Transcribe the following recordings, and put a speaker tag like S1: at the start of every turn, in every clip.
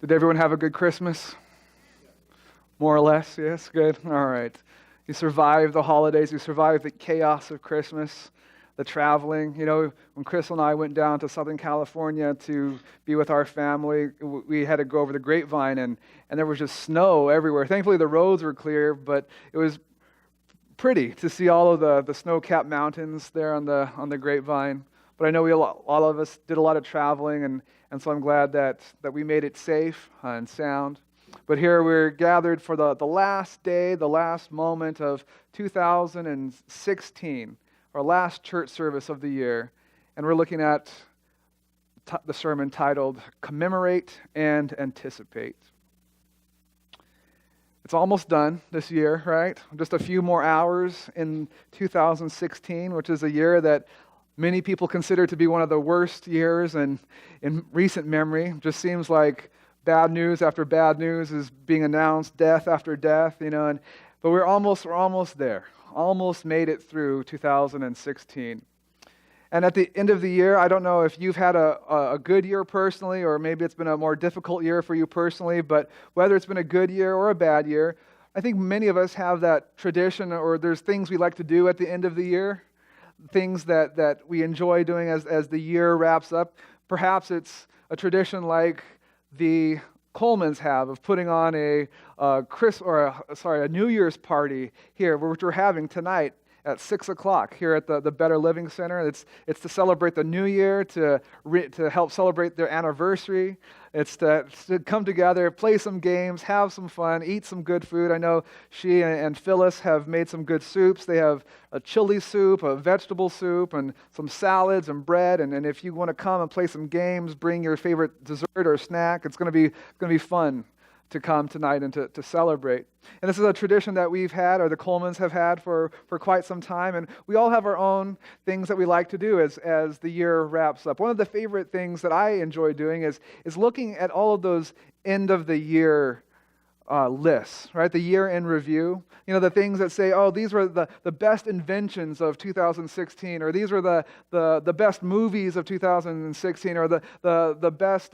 S1: Did everyone have a good Christmas? More or less, yes? Good? All right. You survived the holidays. You survived the chaos of Christmas, the traveling. You know, when Chris and I went down to Southern California to be with our family, we had to go over the grapevine, and there was just snow everywhere. Thankfully, the roads were clear, but it was pretty to see all of the snow-capped mountains there on the grapevine. But I know all of us did a lot of traveling, and so I'm glad that we made it safe and sound. But here we're gathered for the last day, the last moment of 2016, our last church service of the year. And we're looking at the sermon titled, Commemorate and Anticipate. It's almost done this year, right? Just a few more hours in 2016, which is a year that many people consider to be one of the worst years in recent memory. It just seems like bad news after bad news is being announced, death after death, but we're almost there. Almost made it through 2016. And at the end of the year, I don't know if you've had a good year personally, or maybe it's been a more difficult year for you personally, but whether it's been a good year or a bad year, I think many of us have that tradition, or there's things we like to do at the end of the year, things that we enjoy doing as the year wraps up. Perhaps it's a tradition like the Colemans have of putting on a New Year's party here, which we're having tonight at 6 o'clock here at the Better Living Center. It's to celebrate the new year, to help celebrate their anniversary. It's to come together, play some games, have some fun, eat some good food. I know she and Phyllis have made some good soups. They have a chili soup, a vegetable soup, and some salads and bread. And if you want to come and play some games, bring your favorite dessert or snack. It's going to be fun to come tonight and to celebrate. And this is a tradition that we've had, or the Colemans have had for quite some time, and we all have our own things that we like to do as the year wraps up. One of the favorite things that I enjoy doing is looking at all of those end of the year lists, right? The year in review. The things that say, oh, these were the best inventions of 2016, or these were the best movies of 2016, or the best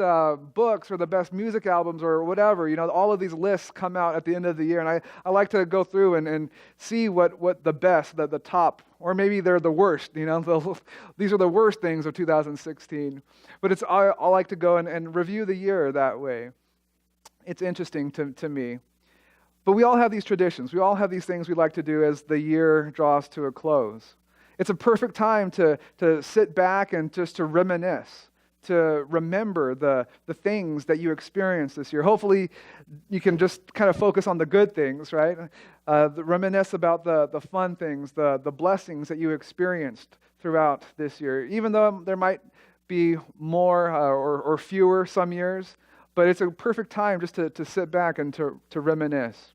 S1: books, or the best music albums, or whatever. All of these lists come out at the end of the year, and I like to go through and see what the best, the top, or maybe they're the worst. These are the worst things of 2016. But I like to go and review the year that way. It's interesting to me. But we all have these traditions. We all have these things we like to do as the year draws to a close. It's a perfect time to sit back and just to reminisce, to remember the things that you experienced this year. Hopefully, you can just kind of focus on the good things, right? Reminisce about the fun things, the blessings that you experienced throughout this year. Even though there might be more or fewer some years, but it's a perfect time just to sit back and to reminisce.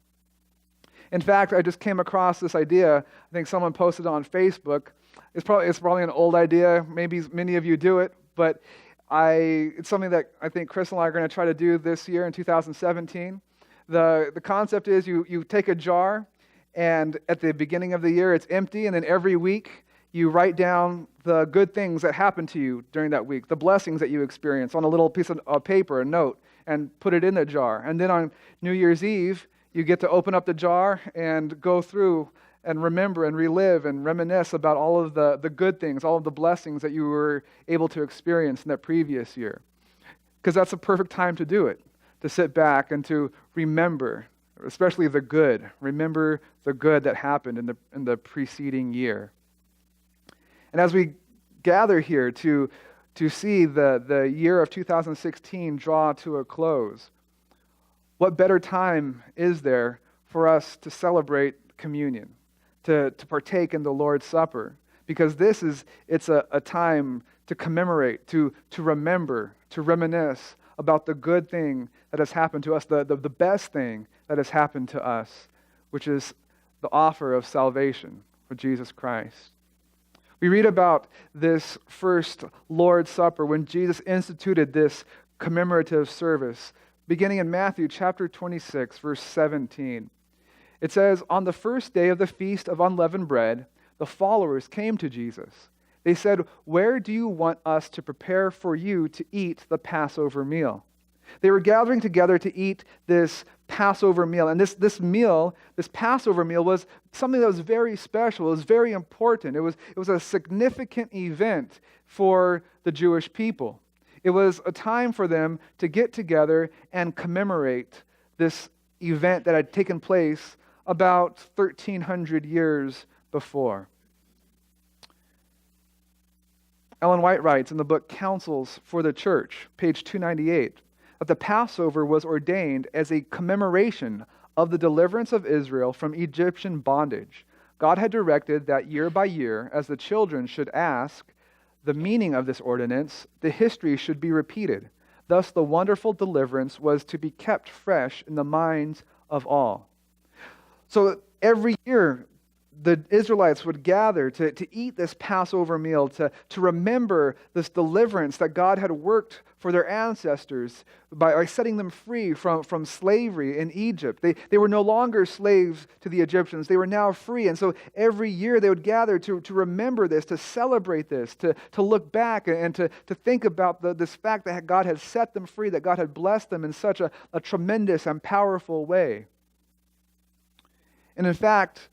S1: In fact, I just came across this idea. I think someone posted it on Facebook. It's probably an old idea. Maybe many of you do it, but it's something that I think Chris and I are going to try to do this year in 2017. The concept is you take a jar, and at the beginning of the year it's empty, and then every week you write down the good things that happened to you during that week, the blessings that you experienced on a little piece of paper, a note, and put it in the jar. And then on New Year's Eve, you get to open up the jar and go through and remember and relive and reminisce about all of the good things, all of the blessings that you were able to experience in that previous year. Because that's a perfect time to do it, to sit back and to remember, especially the good. Remember the good that happened in the preceding year. And as we gather here to see the year of 2016 draw to a close, what better time is there for us to celebrate communion, to partake in the Lord's Supper? Because it's a time to commemorate, to remember, to reminisce about the good thing that has happened to us, the best thing that has happened to us, which is the offer of salvation for Jesus Christ. We read about this first Lord's Supper when Jesus instituted this commemorative service, beginning in Matthew chapter 26, verse 17. It says, "On the first day of the Feast of Unleavened Bread, the followers came to Jesus. They said, 'Where do you want us to prepare for you to eat the Passover meal?' They were gathering together to eat this Passover meal. And this meal, this Passover meal, was something that was very special. It was very important. It was a significant event for the Jewish people. It was a time for them to get together and commemorate this event that had taken place about 1,300 years before. Ellen White writes in the book Counsels for the Church, page 298, that the Passover was ordained as a commemoration of the deliverance of Israel from Egyptian bondage. God had directed that year by year, as the children should ask the meaning of this ordinance, the history should be repeated. Thus, the wonderful deliverance was to be kept fresh in the minds of all. So every year, the Israelites would gather to eat this Passover meal, to remember this deliverance that God had worked for their ancestors by setting them free from slavery in Egypt. They were no longer slaves to the Egyptians. They were now free. And so every year they would gather to remember this, to celebrate this, to look back and to think about this fact that God had set them free, that God had blessed them in such a tremendous and powerful way. And in fact,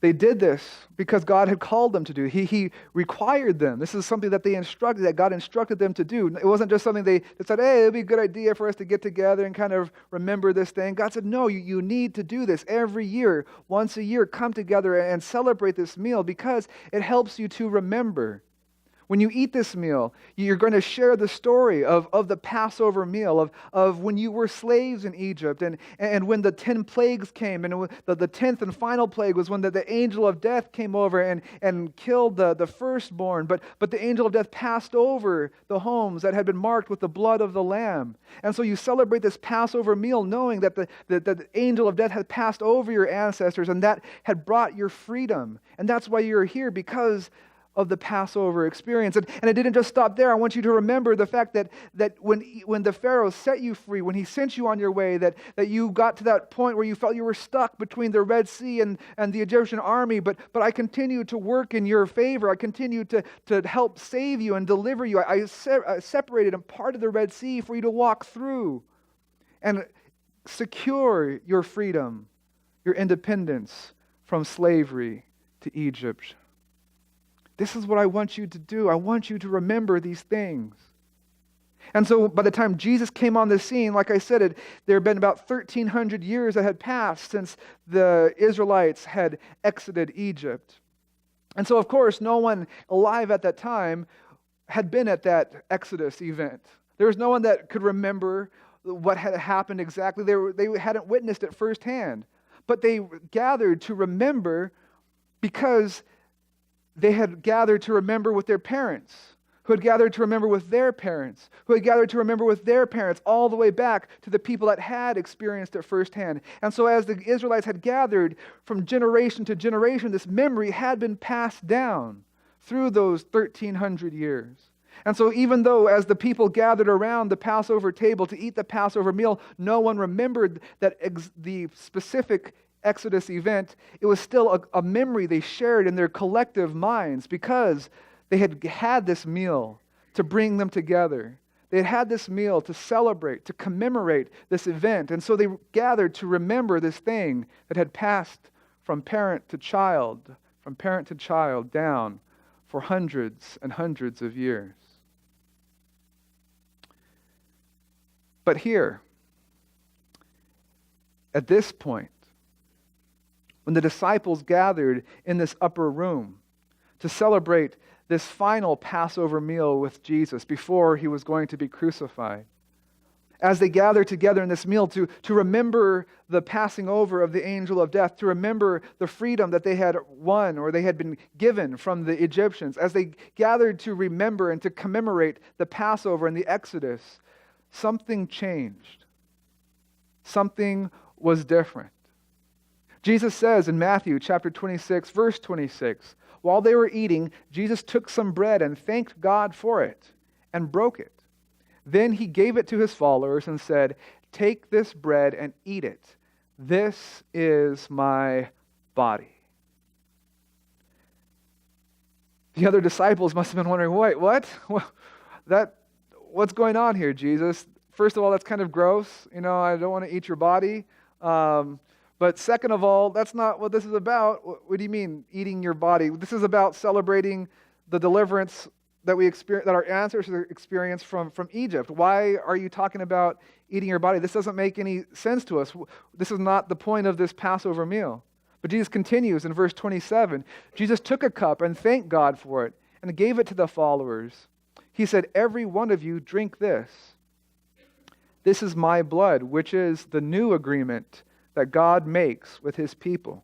S1: they did this because God had called them to do. He required them. This is something that God instructed them to do. It wasn't just something they said, hey, it would be a good idea for us to get together and kind of remember this thing. God said, no, you need to do this every year. Once a year, come together and celebrate this meal because it helps you to remember. When you eat this meal, you're going to share the story of the Passover meal, of when you were slaves in Egypt, and when the 10 plagues came, and the 10th and final plague was when the angel of death came over and killed the firstborn, but the angel of death passed over the homes that had been marked with the blood of the Lamb. And so you celebrate this Passover meal knowing that the angel of death had passed over your ancestors, and that had brought your freedom. And that's why you're here, because of the Passover experience. And it didn't just stop there. I want you to remember the fact that when the Pharaoh set you free, when he sent you on your way, that you got to that point where you felt you were stuck between the Red Sea and the Egyptian army, but I continued to work in your favor. I continued to help save you and deliver you. I separated and parted the Red Sea for you to walk through and secure your freedom, your independence from slavery to Egypt. This is what I want you to do. I want you to remember these things. And so by the time Jesus came on the scene, like I said, there had been about 1,300 years that had passed since the Israelites had exited Egypt. And so, of course, no one alive at that time had been at that Exodus event. There was no one that could remember what had happened exactly. They hadn't witnessed it firsthand. But they gathered to remember because they had gathered to remember with their parents, who had gathered to remember with their parents, who had gathered to remember with their parents, all the way back to the people that had experienced it firsthand. And so as the Israelites had gathered from generation to generation, this memory had been passed down through those 1,300 years. And so even though as the people gathered around the Passover table to eat the Passover meal, no one remembered that the specific Exodus event, it was still a memory they shared in their collective minds because they had this meal to bring them together. They had this meal to celebrate, to commemorate this event. And so they gathered to remember this thing that had passed from parent to child down for hundreds and hundreds of years. But here, at this point, when the disciples gathered in this upper room to celebrate this final Passover meal with Jesus before he was going to be crucified, as they gathered together in this meal to remember the passing over of the angel of death, to remember the freedom that they had won or they had been given from the Egyptians, as they gathered to remember and to commemorate the Passover and the Exodus, something changed. Something was different. Jesus says in Matthew chapter 26, verse 26, while they were eating, Jesus took some bread and thanked God for it and broke it. Then he gave it to his followers and said, "Take this bread and eat it. This is my body." The other disciples must have been wondering, wait, what? What's going on here, Jesus? first of all, that's kind of gross. I don't want to eat your body. But second of all, that's not what this is about. What do you mean, eating your body? This is about celebrating the deliverance that that our ancestors experienced from Egypt. Why are you talking about eating your body? This doesn't make any sense to us. This is not the point of this Passover meal. But Jesus continues in verse 27. Jesus took a cup and thanked God for it and gave it to the followers. He said, "Every one of you drink this. This is my blood, which is the new agreement that God makes with his people."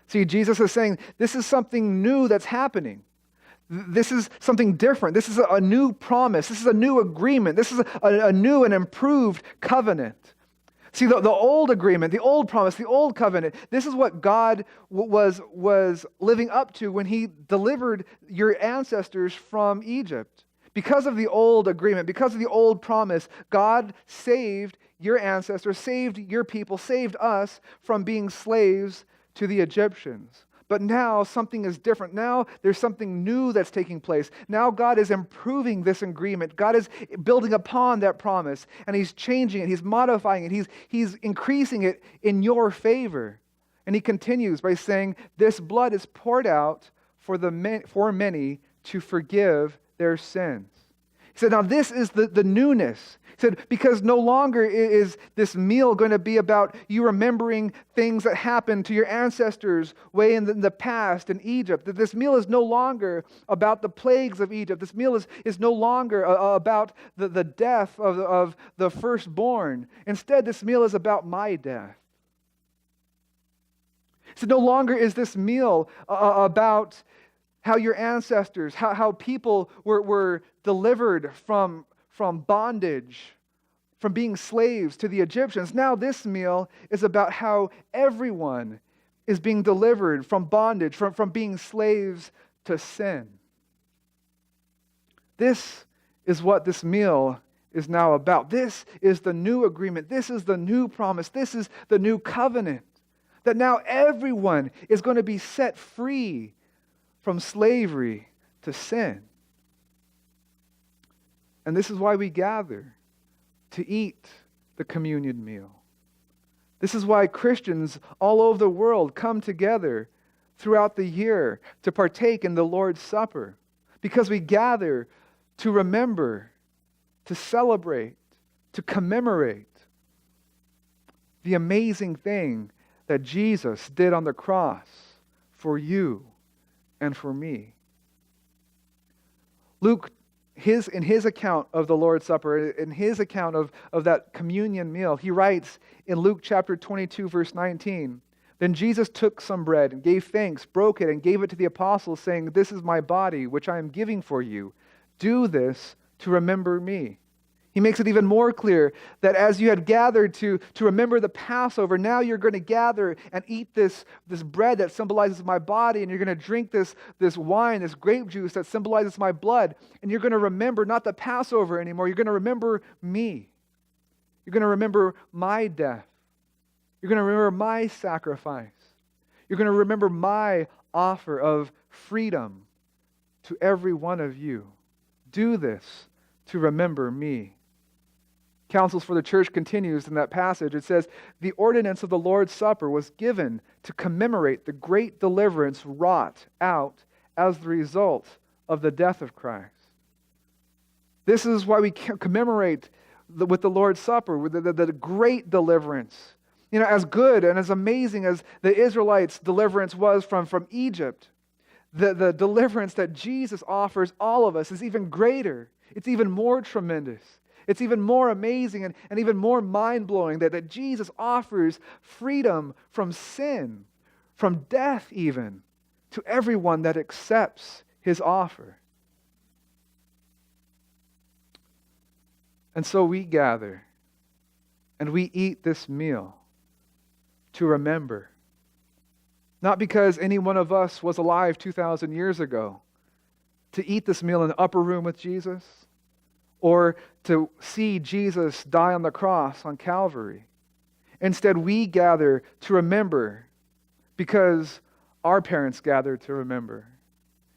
S1: See, Jesus is saying this is something new that's happening. This is something different. This is a new promise. This is a new agreement. This is a new and improved covenant. See, the old agreement, the old promise, the old covenant, this is what God was living up to when he delivered your ancestors from Egypt. Because of the old agreement, because of the old promise, God saved your ancestors, saved your people, saved us from being slaves to the Egyptians. But now something is different. Now there's something new that's taking place. Now God is improving this agreement. God is building upon that promise, and he's changing it. He's modifying it. He's increasing it in your favor. And he continues by saying, "This blood is poured out for many to forgive their sins." He said, now this is the newness. He said, because no longer is this meal going to be about you remembering things that happened to your ancestors way in the past in Egypt. That this meal is no longer about the plagues of Egypt. This meal is no longer about the death of the firstborn. Instead, this meal is about my death. So no longer is this meal about how your ancestors, how people were delivered from bondage, from being slaves to the Egyptians. Now this meal is about how everyone is being delivered from bondage, from being slaves to sin. This is what this meal is now about. This is the new agreement. This is the new promise. This is the new covenant. That now everyone is going to be set free from slavery to sin. And this is why we gather to eat the communion meal. This is why Christians all over the world come together throughout the year to partake in the Lord's Supper. Because we gather to remember, to celebrate, to commemorate the amazing thing that Jesus did on the cross for you and for me. Luke, in his account of the Lord's Supper, in his account of that communion meal, he writes in Luke chapter 22, verse 19, "Then Jesus took some bread and gave thanks, broke it, and gave it to the apostles, saying, 'This is my body, which I am giving for you. Do this to remember me.'" He makes it even more clear that as you had gathered to remember the Passover, now you're going to gather and eat this bread that symbolizes my body, and you're going to drink this wine, this grape juice that symbolizes my blood, and you're going to remember not the Passover anymore, you're going to remember me. You're going to remember my death. You're going to remember my sacrifice. You're going to remember my offer of freedom to every one of you. Do this to remember me. Counsels for the Church continues in that passage. It says, "The ordinance of the Lord's Supper was given to commemorate the great deliverance wrought out as the result of the death of Christ." This is why we commemorate with the Lord's Supper, with the great deliverance. As good and as amazing as the Israelites' deliverance was from Egypt, the deliverance that Jesus offers all of us is even greater. It's even more tremendous. It's even more amazing and even more mind-blowing that Jesus offers freedom from sin, from death even, to everyone that accepts his offer. And so we gather and we eat this meal to remember. Not because any one of us was alive 2,000 years ago to eat this meal in the upper room with Jesus, or to see Jesus die on the cross on Calvary. Instead, we gather to remember because our parents gathered to remember,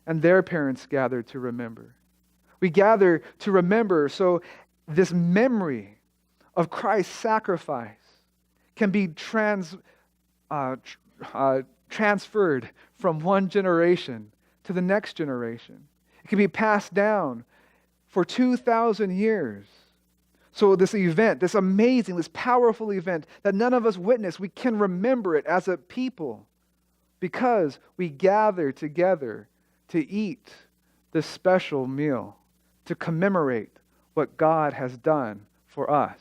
S1: and their parents gathered to remember. We gather to remember so this memory of Christ's sacrifice can be transferred from one generation to the next generation. It can be passed down for 2,000 years. So this event, this amazing, this powerful event that none of us witnessed, we can remember it as a people because we gather together to eat this special meal, to commemorate what God has done for us.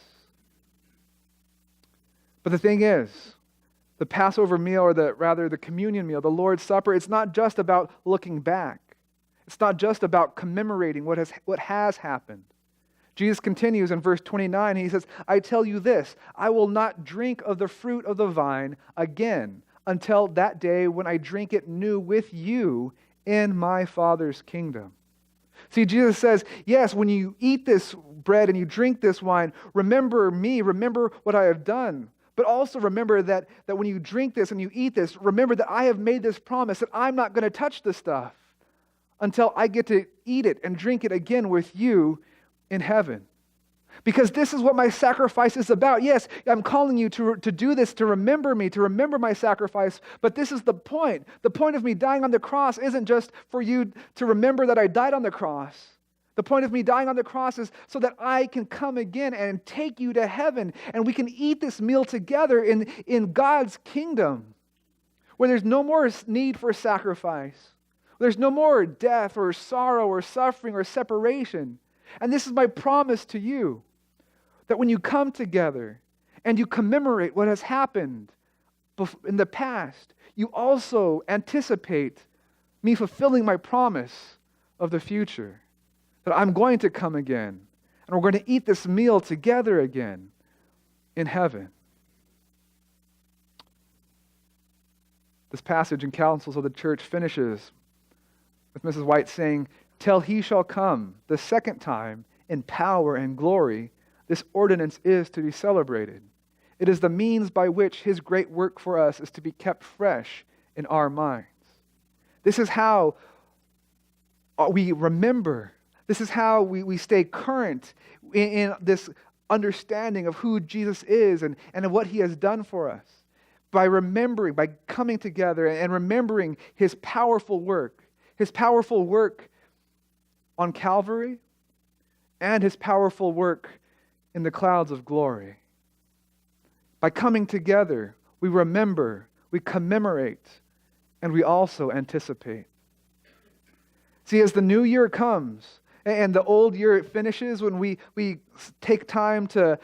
S1: But the thing is, the Passover meal, or the communion meal, the Lord's Supper, it's not just about looking back. It's not just about commemorating what has happened. Jesus continues in verse 29, he says, I tell you this, I will not drink of the fruit of the vine again until that day when I drink it new with you in my Father's kingdom. See, Jesus says, yes, when you eat this bread and you drink this wine, remember me, remember what I have done. But also remember that when you drink this and you eat this, remember that I have made this promise that I'm not going to touch this stuff until I get to eat it and drink it again with you in heaven. Because this is what my sacrifice is about. Yes, I'm calling you to do this, to remember me, to remember my sacrifice, but this is the point. The point of me dying on the cross isn't just for you to remember that I died on the cross. The point of me dying on the cross is so that I can come again and take you to heaven, and we can eat this meal together in God's kingdom, where there's no more need for sacrifice. There's no more death or sorrow or suffering or separation. And this is my promise to you, that when you come together and you commemorate what has happened in the past, you also anticipate me fulfilling my promise of the future, that I'm going to come again, and we're going to eat this meal together again in heaven. This passage in Counsels of the Church finishes with Mrs. White saying, till he shall come the second time in power and glory, this ordinance is to be celebrated. It is the means by which his great work for us is to be kept fresh in our minds. This is how we remember. This is how we stay current in this understanding of who Jesus is and what he has done for us. By remembering, by coming together and remembering his powerful work on Calvary, and his powerful work in the clouds of glory. By coming together, we remember, we commemorate, and we also anticipate. See, as the new year comes, and the old year finishes, when we take time to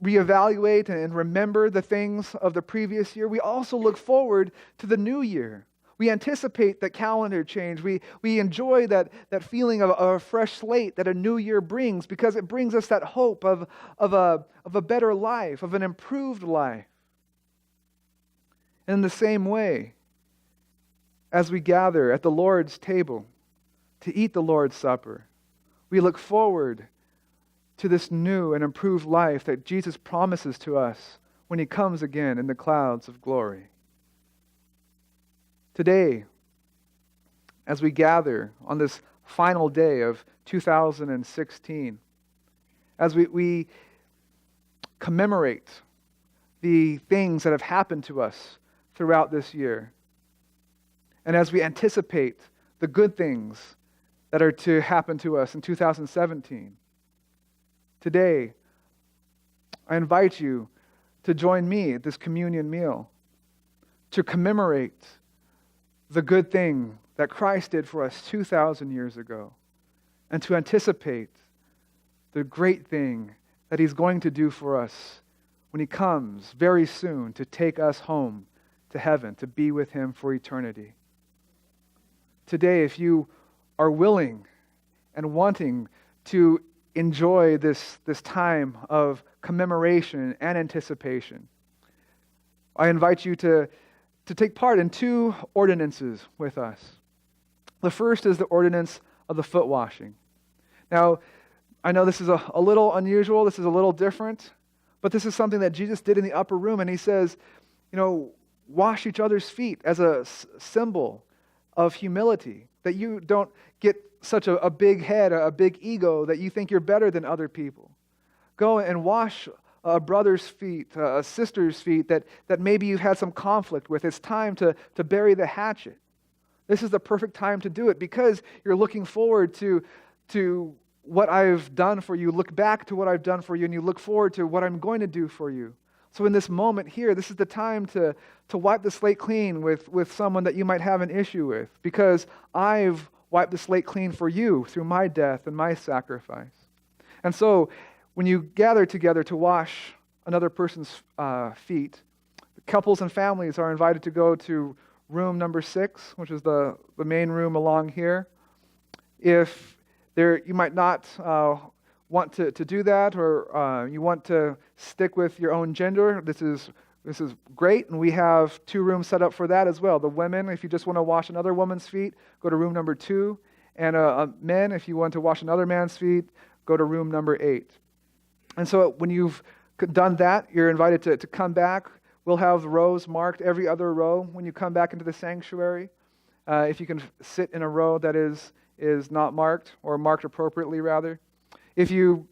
S1: reevaluate and remember the things of the previous year, we also look forward to the new year. We anticipate the calendar change. We enjoy that feeling of a fresh slate that a new year brings, because it brings us that hope of a better life, of an improved life. In the same way, as we gather at the Lord's table to eat the Lord's Supper, we look forward to this new and improved life that Jesus promises to us when he comes again in the clouds of glory. Today, as we gather on this final day of 2016, as we commemorate the things that have happened to us throughout this year, and as we anticipate the good things that are to happen to us in 2017, today, I invite you to join me at this communion meal to commemorate the good thing that Christ did for us 2,000 years ago, and to anticipate the great thing that he's going to do for us when he comes very soon to take us home to heaven, to be with him for eternity. Today, if you are willing and wanting to enjoy this time of commemoration and anticipation, I invite you to take part in two ordinances with us. The first is the ordinance of the foot washing. Now, I know this is a little unusual, this is a little different, but this is something that Jesus did in the upper room, and he says, wash each other's feet as a symbol of humility, that you don't get such a big head, a big ego, that you think you're better than other people. go and wash a brother's feet, a sister's feet that maybe you've had some conflict with. It's time to bury the hatchet. This is the perfect time to do it because you're looking forward to what I've done for you. Look back to what I've done for you, and you look forward to what I'm going to do for you. So in this moment here, this is the time to wipe the slate clean with someone that you might have an issue with, because I've wiped the slate clean for you through my death and my sacrifice. And so when you gather together to wash another person's feet, couples and families are invited to go to room number 6, which is the main room along here. If you might not want to do that, or you want to stick with your own gender, this is great, and we have 2 rooms set up for that as well. The women, if you just want to wash another woman's feet, go to room number 2, and men, if you want to wash another man's feet, go to room number 8. And so when you've done that, you're invited to come back. We'll have rows marked, every other row, when you come back into the sanctuary. If you can sit in a row that is not marked, or marked appropriately, rather. If you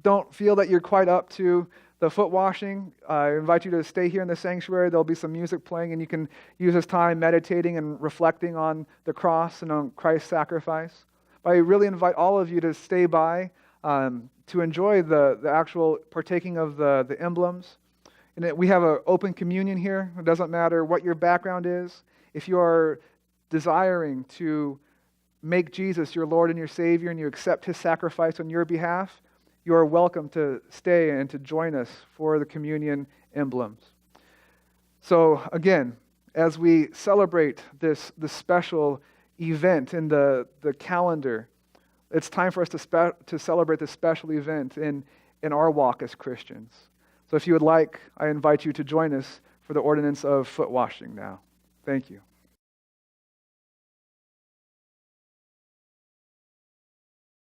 S1: don't feel that you're quite up to the foot washing, I invite you to stay here in the sanctuary. There'll be some music playing, and you can use this time meditating and reflecting on the cross and on Christ's sacrifice. But I really invite all of you to stay by to enjoy the actual partaking of the emblems. And we have an open communion here. It doesn't matter what your background is. If you are desiring to make Jesus your Lord and your Savior, and you accept His sacrifice on your behalf, you are welcome to stay and to join us for the communion emblems. So again, as we celebrate this special event in the calendar, it's time for us to celebrate this special event in our walk as Christians. So if you would like, I invite you to join us for the ordinance of foot washing now. Thank you.